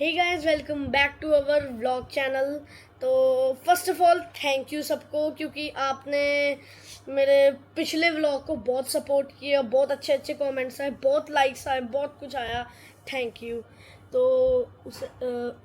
Hey guys, welcome back to our vlog channel. तो first of all thank you सबको, क्योंकि आपने मेरे पिछले व्लॉग को बहुत सपोर्ट किया, बहुत अच्छे अच्छे कमेंट्स आए, बहुत लाइक्स आए, बहुत कुछ आया। Thank you. तो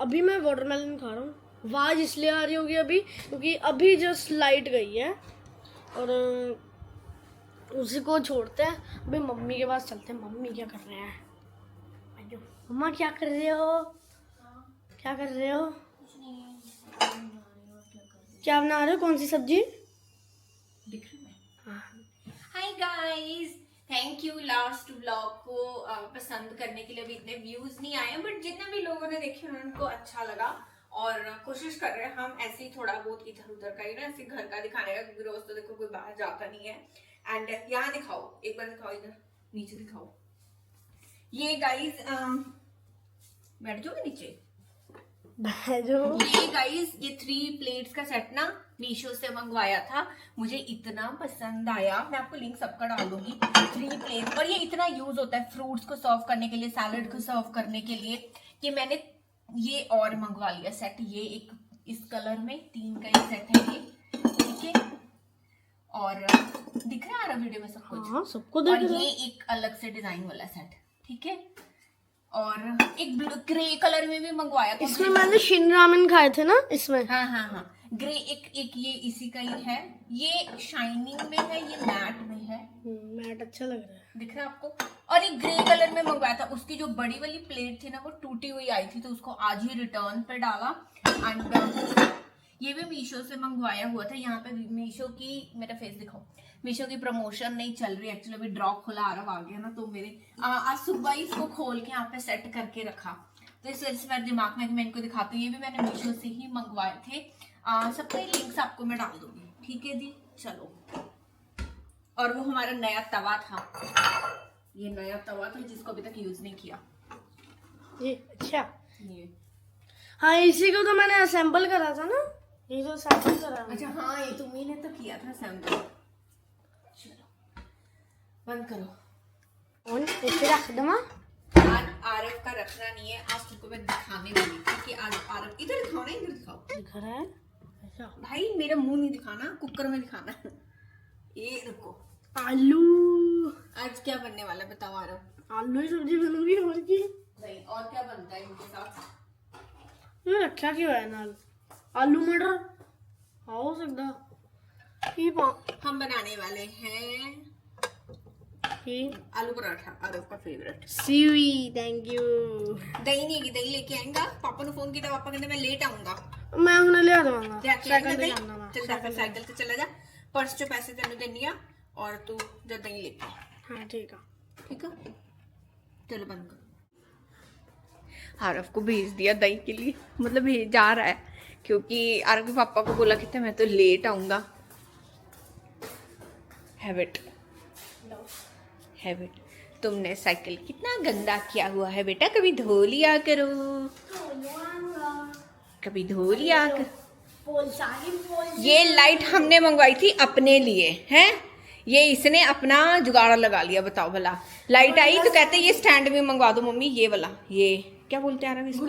अभी मैं वाटरमेलन खा रहा हूँ। आवाज़ इसलिए आ रही होगी अभी क्योंकि अभी जस्ट लाइट गई है और उसी को छोड़ते हैं। अभी मम्मी के पास चलते हैं। मम्मी क्या कर रहे हैं? आजो। मम्मा क्या कर रहे हो? क्या कर रहे हो? क्या बना रहे हो? कौन सी सब्जी दिख रही है? Hi guys, thank you last vlog को पसंद करने के लिए। अभी इतने व्यूज नहीं आए, बट जितने भी लोगों ने देखे उनको अच्छा लगा और कोशिश कर रहे हैं हम ऐसे ही थोड़ा बहुत इधर उधर का ही ना, ऐसे घर का दिखाने का, क्योंकि रोज तो देखो कोई बाहर जाता नहीं है। एंड यहाँ दिखाओ, एक बार दिखाओ, इधर नीचे दिखाओ। ये गाइस बैठ जाओगे नीचे। ये गाइस, ये 3 प्लेट्स का सेट ना मीशो से मंगवाया था। मुझे इतना पसंद आया, मैं आपको लिंक सबका डाल दूंगी। 3 प्लेट, और ये इतना यूज होता है फ्रूट्स को सर्व करने के लिए, सैलड को सर्व करने के लिए, कि मैंने ये और मंगवा लिया सेट। ये एक इस कलर में 3 का ये सेट है, ये ठीक है। और दिख रहा है वीडियो में सब कुछ? हाँ, सबको दिख रहा है। और ये एक अलग से डिजाइन वाला सेट, ठीक है। और एक ग्रे कलर में भी मंगवाया था। इसमें मैंने शिन रामेन खाए थे ना इसमें। हाँ, ग्रे एक ये इसी का ही है। ये शाइनिंग में है, ये मैट में है। मैट अच्छा लग रहा है, दिख रहा है आपको? और एक ग्रे कलर में मंगवाया था। उसकी जो बड़ी वाली प्लेट थी ना, वो टूटी हुई आई थी, तो उसको आज ही रिटर्न पे डाला। एंड ये भी मीशो से मंगवाया हुआ था। यहाँ पे मीशो की, मेरा फेस दिखाओ, मीशो की प्रमोशन नहीं चल रही एक्चुअली। अभी ड्रॉप खुला आरव आ गया ना, तो मेरे आज सुबह ही इसको खोल के यहाँ पे सेट करके रखा, तो इस वजह से मेरे दिमाग में मैं इनको दिखाती हूँ। ये भी मैंने मीशो से ही मंगवाए थे। सबके लिंक्स आपको मैं डाल दूंगी, ठीक है जी। चलो, और वो हमारा नया तवा था, ये नया तवा था जिसको अभी तक यूज नहीं किया। ये अच्छा। ये हाँ, इसी को तो मैंने असेंबल करा था ना, ये जो असेंबल करा। अच्छा हाँ, ये तुम्ही ने तो किया था असेंबल। चलो बंद करो। और इसे रख दो। आज आरव का रखना नहीं है, आज तुमको मैं दिखाने वाली थी कि आज आरव, इधर दिखाओ ना, इधर दिखाओ। दिख रहा है ऐसा? भाई मेरा मुंह नहीं दिखाना, कुकर में दिखाना। ये रुको, आलू। आज क्या बनने वाला है बताओ आरव? आलू की सब्जी बनूंगी और की नहीं, और क्या बनता है इनके साथ? ये रखा क्यों है नाल? आलू मटर हो सकता। हम बनाने वाले हैं आलू पराठा, आरव का फेवरेट। CV, thank you. दही नहीं है, दही लेके आएगा। पापा ने फोन किया, पापा कहते मैं लेट आऊंगा। मैं उन्हें ले आऊंगा। साइकिल से चला जा, पर्स जो पैसे तेने देनी है, और तू जो दही लेके आ। हाँ ठीक है, ठीक है, चलो बंद करो। आरव को भेज दिया दही के लिए, मतलब भेज जा रहा है, क्योंकि आरव के पापा को बोला कि मैं तो लेट आऊंगा। हैबिट तुमने साइकिल कितना गंदा किया हुआ है बेटा, कभी धो लिया करो, कभी धो लिया करो। ये लाइट हमने मंगवाई थी अपने लिए, हैं? ये इसने अपना जुगाड़ लगा लिया। बताओ भला, लाइट आई तो कहते ये स्टैंड भी मंगवा दो मम्मी, ये वाला, ये क्या बोलते हैं इसको?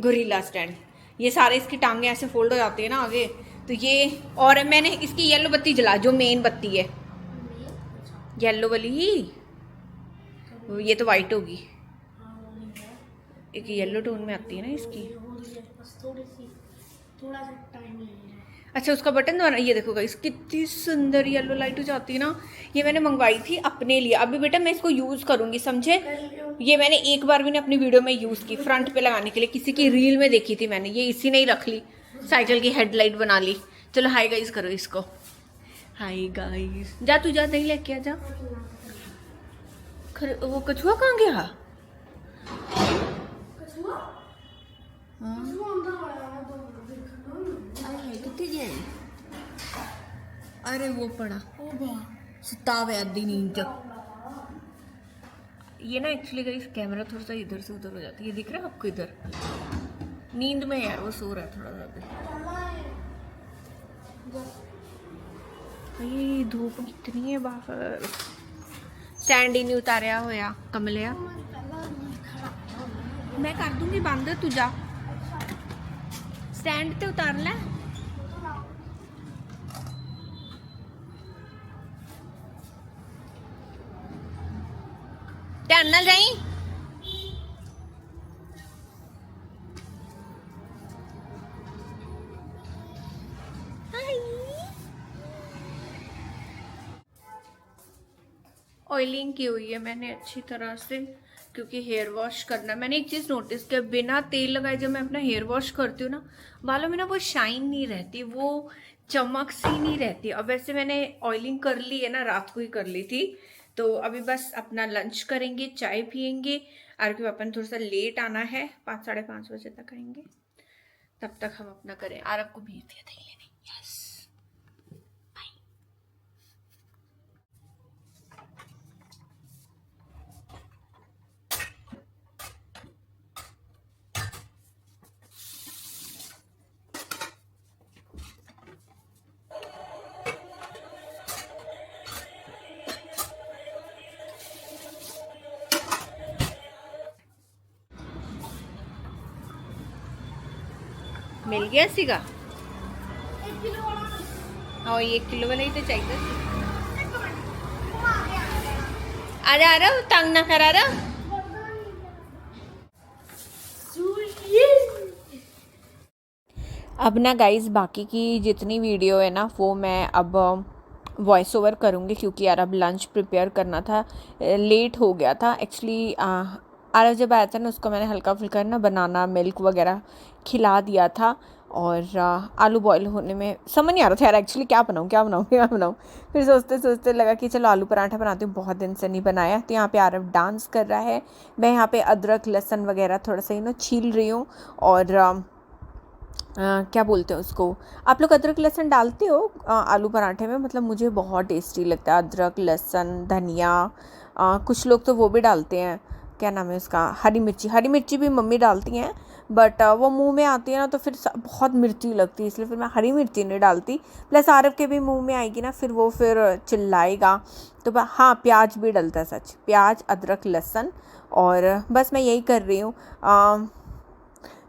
Gorilla stand. ये सारे इसकी टांगे ऐसे फोल्ड हो जाती है ना आगे, तो ये। और मैंने इसकी येलो बत्ती जला, जो मेन बत्ती है येलो वाली ही, ये तो वाइट होगी, एक येलो टोन में आती है ना इसकी। थोड़ा सा टाइम लगेगा। अच्छा, उसका बटन दबाना। ये देखो गाइस, कितनी सुंदर येलो लाइट हो जाती है ना। ये मैंने मंगवाई थी अपने लिए। अभी बेटा मैं इसको यूज करूंगी, समझे? ये मैंने एक बार भी ने अपनी वीडियो में यूज की, फ्रंट पे लगाने के लिए। किसी की रील में देखी थी मैंने, ये इसी ने ही रख ली, साइकिल की हेडलाइट बना ली। चलो हाय गाइस करो इसको, हाय गाइस। जा तू, जा नहीं लेके आ जा। वो कछुआ कहाँ गया? अरे वो पड़ा सुता हुआ आधी नींद। ये ना एक्चुअली गाइस कैमरा थोड़ा सा इधर से उधर हो जाता है, ये दिख रहा है आपको? इधर नींद में यार वो सो रहा है थोड़ा सा। ये धूप कितनी है बाहर। स्टैंड ही नहीं उतारिया होया कमलिया। मैं कर दूंगी बंद, तू जा स्टैंड ते उतार ले। ध्यान नाल जाई। ऑयलिंग की हुई है मैंने अच्छी तरह से, क्योंकि हेयर वॉश करना। मैंने एक चीज़ नोटिस किया, बिना तेल लगाए जब मैं अपना हेयर वॉश करती हूँ ना, बालों में ना वो शाइन नहीं रहती, वो चमक सी नहीं रहती। अब वैसे मैंने ऑयलिंग कर ली है ना, रात को ही कर ली थी। तो अभी बस अपना लंच करेंगे, चाय पियेंगे। आर के पापा ने थोड़ा सा लेट आना है, 5 साढ़े 5 बजे तक आएंगे, तब तक हम अपना करें। आरव को भेज दिया था लेने। यस, मिल गया सीगा। हाँ, 1 किलो वाला ही तो चाहिए। अरे आ रहा तंग ना करा रहा। अब ना गाइस, बाकी की जितनी वीडियो है ना वो मैं अब वॉइस ओवर करूँगी, क्योंकि यार अब लंच प्रिपेयर करना था, लेट हो गया था एक्चुअली। आरव जब आया था ना, उसको मैंने हल्का फुल्का ना बनाना मिल्क वगैरह खिला दिया था। और आलू बॉईल होने में समझ नहीं आ रहा था यार एक्चुअली क्या बनाऊँ क्या बनाऊँ क्या बनाऊँ। फिर सोचते सोचते लगा कि चलो आलू पराठा बनाती हूँ, बहुत दिन से नहीं बनाया। तो यहाँ पे आरव डांस कर रहा है, मैं यहाँ पे अदरक लहसुन वगैरह थोड़ा सा ना छील रही हूँ। और क्या बोलते हैं उसको, आप लोग अदरक लहसुन डालते हो आलू पराठे में? मतलब मुझे बहुत टेस्टी लगता है अदरक लहसुन धनिया। कुछ लोग तो वो भी डालते हैं, क्या नाम है उसका, हरी मिर्ची। हरी मिर्ची भी मम्मी डालती हैं, बट वो मुंह में आती है ना तो फिर बहुत मिर्ची लगती है, इसलिए फिर मैं हरी मिर्ची नहीं डालती। प्लस आरव के भी मुंह में आएगी ना फिर वो फिर चिल्लाएगा। तो हाँ, प्याज भी डलता है, सच, प्याज अदरक लहसुन। और बस मैं यही कर रही हूँ।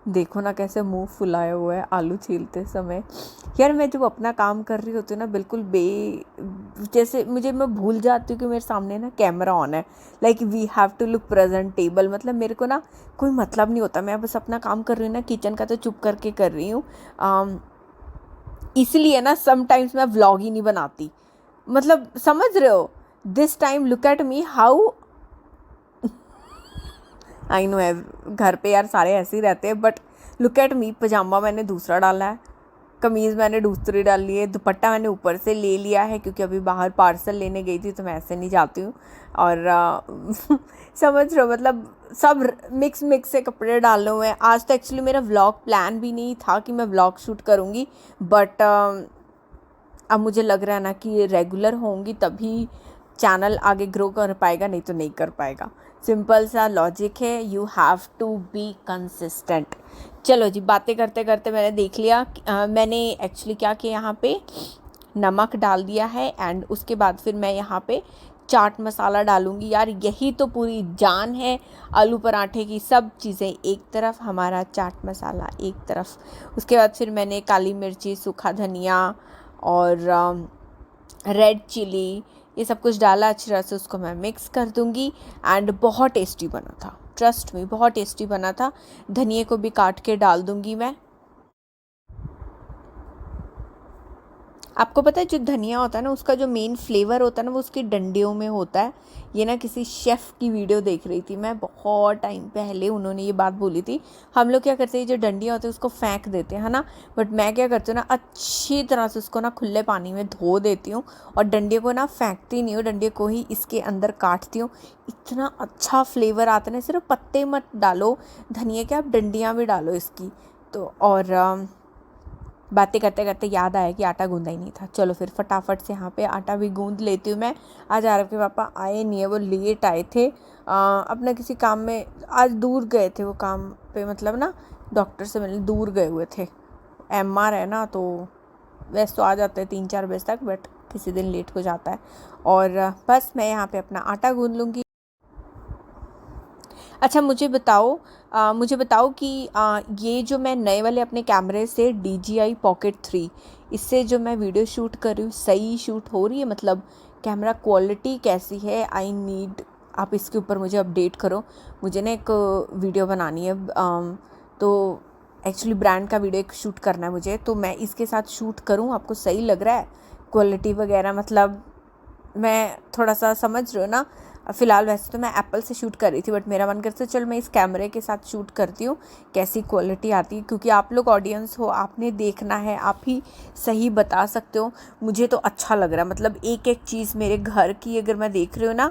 देखो ना कैसे मुंह फुलाया हुआ है आलू छीलते समय। यार मैं जब अपना काम कर रही होती हूँ ना, बिल्कुल जैसे मैं भूल जाती हूँ कि मेरे सामने ना कैमरा ऑन है। Like we have to look presentable. मतलब मेरे को ना कोई मतलब नहीं होता, मैं बस अपना काम कर रही हूँ ना किचन का, तो चुप करके कर रही हूँ। इसलिए ना समटाइम्स मैं व्लॉग ही नहीं बनाती। मतलब समझ रहे हो, this time look at me how. I know है, घर पे यार सारे ऐसे ही रहते हैं, बट लुक एट मी। पजामा मैंने दूसरा डाला है, कमीज़ मैंने दूसरी डाली है, दुपट्टा मैंने ऊपर से ले लिया है क्योंकि अभी बाहर पार्सल लेने गई थी तो मैं ऐसे नहीं जाती हूँ। और समझ रहे हो, मतलब सब मिक्स से कपड़े डाले हुए हैं। आज तो एक्चुअली मेरा व्लॉग प्लान भी नहीं था कि मैं व्लॉग शूट करूँगी, बट अब मुझे लग रहा है ना कि रेगुलर होंगी तभी चैनल आगे ग्रो कर पाएगा, नहीं तो नहीं कर पाएगा। सिंपल सा लॉजिक है, you have to be consistent. चलो जी, बातें करते करते मैंने देख लिया मैंने एक्चुअली क्या किया, यहाँ पे नमक डाल दिया है। एंड उसके बाद फिर मैं यहाँ पे चाट मसाला डालूँगी। यार यही तो पूरी जान है आलू पराठे की, सब चीज़ें एक तरफ, हमारा चाट मसाला एक तरफ। उसके बाद फिर मैंने काली मिर्ची, सूखा धनिया और रेड चिली, ये सब कुछ डाला। अच्छी तरह से उसको मैं मिक्स कर दूँगी। एंड बहुत टेस्टी बना था, ट्रस्ट मी, बहुत टेस्टी बना था। धनिए को भी काट के डाल दूँगी मैं। आपको पता है जो धनिया होता है ना, उसका जो मेन फ्लेवर होता है ना वो उसकी डंडियों में होता है। ये ना किसी शेफ़ की वीडियो देख रही थी मैं बहुत टाइम पहले, उन्होंने ये बात बोली थी। हम लोग क्या करते हैं, जो डंडियाँ होती है उसको फेंक देते हैं, है ना, बट मैं क्या करती हूँ ना, अच्छी तरह से उसको ना खुले पानी में धो देती हूँ और डंडियों को ना फेंकती नहीं हूँ, डंडियों को ही इसके अंदर काटती हूँ। इतना अच्छा फ्लेवर आता है ना, सिर्फ पत्ते मत डालो धनिया के, आप डंडियाँ भी डालो इसकी। तो और बातें करते करते याद आया कि आटा गूंदा ही नहीं था। चलो फिर फटाफट से यहाँ पे आटा भी गूंद लेती हूँ मैं। आज आरव के पापा आए नहीं है, वो लेट आए थे अपना किसी काम में, आज दूर गए थे वो काम पे, मतलब ना डॉक्टर से मिलने दूर गए हुए थे। MR है ना, तो वैसे तो आ जाते हैं 3-4 बजे तक, बट किसी दिन लेट हो जाता है। और बस मैं यहाँ पे अपना आटा गूंद लूँगी। अच्छा मुझे बताओ कि ये जो मैं नए वाले अपने कैमरे से DJI Pocket 3 इससे जो मैं वीडियो शूट कर रही हूँ सही शूट हो रही है, मतलब कैमरा क्वालिटी कैसी है? आई नीड, आप इसके ऊपर मुझे अपडेट करो। मुझे ना एक वीडियो बनानी है, तो एक्चुअली ब्रांड का वीडियो एक शूट करना है मुझे, तो मैं इसके साथ शूट करूँ? आपको सही लग रहा है क्वालिटी वगैरह? मतलब मैं थोड़ा सा समझ रही हूँ ना, फ़िलहाल वैसे तो मैं एप्पल से शूट कर रही थी, बट मेरा मन करता है चल मैं इस कैमरे के साथ शूट करती हूँ, कैसी क्वालिटी आती है, क्योंकि आप लोग ऑडियंस हो, आपने देखना है, आप ही सही बता सकते हो। मुझे तो अच्छा लग रहा है, मतलब एक एक चीज़ मेरे घर की अगर मैं देख रही हूँ ना,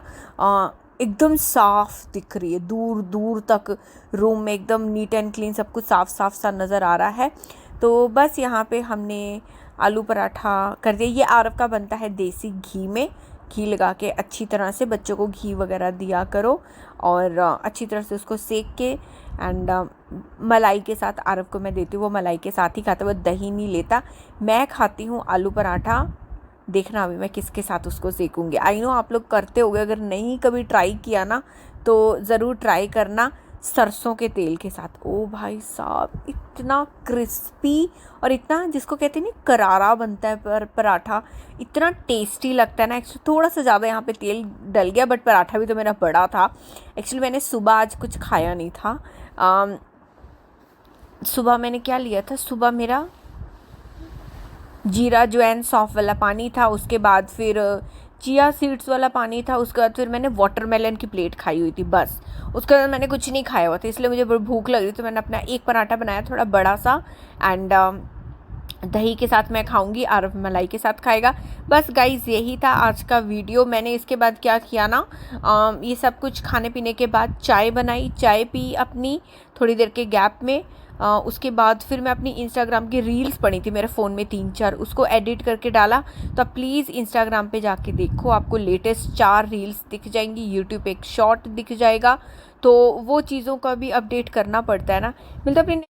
एकदम साफ़ दिख रही है, दूर दूर तक रूम में एकदम नीट एंड क्लीन, सब कुछ साफ़ साफ़ सा नज़र आ रहा है। तो बस यहाँ पे हमने आलू पराठा कर दिया। ये आरव का बनता है देसी घी में, घी लगा के अच्छी तरह से, बच्चों को घी वगैरह दिया करो और अच्छी तरह से उसको सेक के, एंड मलाई के साथ आरव को मैं देती हूँ, वो मलाई के साथ ही खाता है, वो दही नहीं लेता। मैं खाती हूँ आलू पराठा, देखना अभी मैं किसके साथ उसको सेकूँगी। आई नो आप लोग करते होगे, अगर नहीं कभी ट्राई किया ना तो ज़रूर ट्राई करना, सरसों के तेल के साथ। ओ भाई साहब, इतना क्रिस्पी और इतना, जिसको कहते हैं ना करारा बनता है पराठा, इतना टेस्टी लगता है ना। एक्चुअली थोड़ा सा ज़्यादा यहाँ पे तेल डल गया, बट पराठा भी तो मेरा बड़ा था। एक्चुअली मैंने सुबह आज कुछ खाया नहीं था। सुबह मैंने क्या लिया था, सुबह मेरा जीरा अजवाइन सौंफ वाला पानी था, उसके बाद फिर चिया सीड्स वाला पानी था, उसके बाद फिर मैंने वाटरमेलन की प्लेट खाई हुई थी, बस। उसके बाद मैंने कुछ नहीं खाया हुआ था, इसलिए मुझे भूख लग रही, तो मैंने अपना एक पराठा बनाया थोड़ा बड़ा सा, एंड दही के साथ मैं खाऊंगी, आरव मलाई के साथ खाएगा। बस गाइज़ यही था आज का वीडियो। मैंने इसके बाद क्या किया ना, ये सब कुछ खाने पीने के बाद चाय बनाई, चाय पी अपनी थोड़ी देर के गैप में। उसके बाद फिर मैं अपनी इंस्टाग्राम की रील्स पड़ी थी मेरे फ़ोन में 3-4, उसको एडिट करके डाला। तो आप प्लीज़ इंस्टाग्राम पे जाके देखो, आपको लेटेस्ट 4 रील्स दिख जाएंगी, यूट्यूब पे एक शॉर्ट दिख जाएगा। तो वो चीज़ों का भी अपडेट करना पड़ता है ना। मिलता अपनी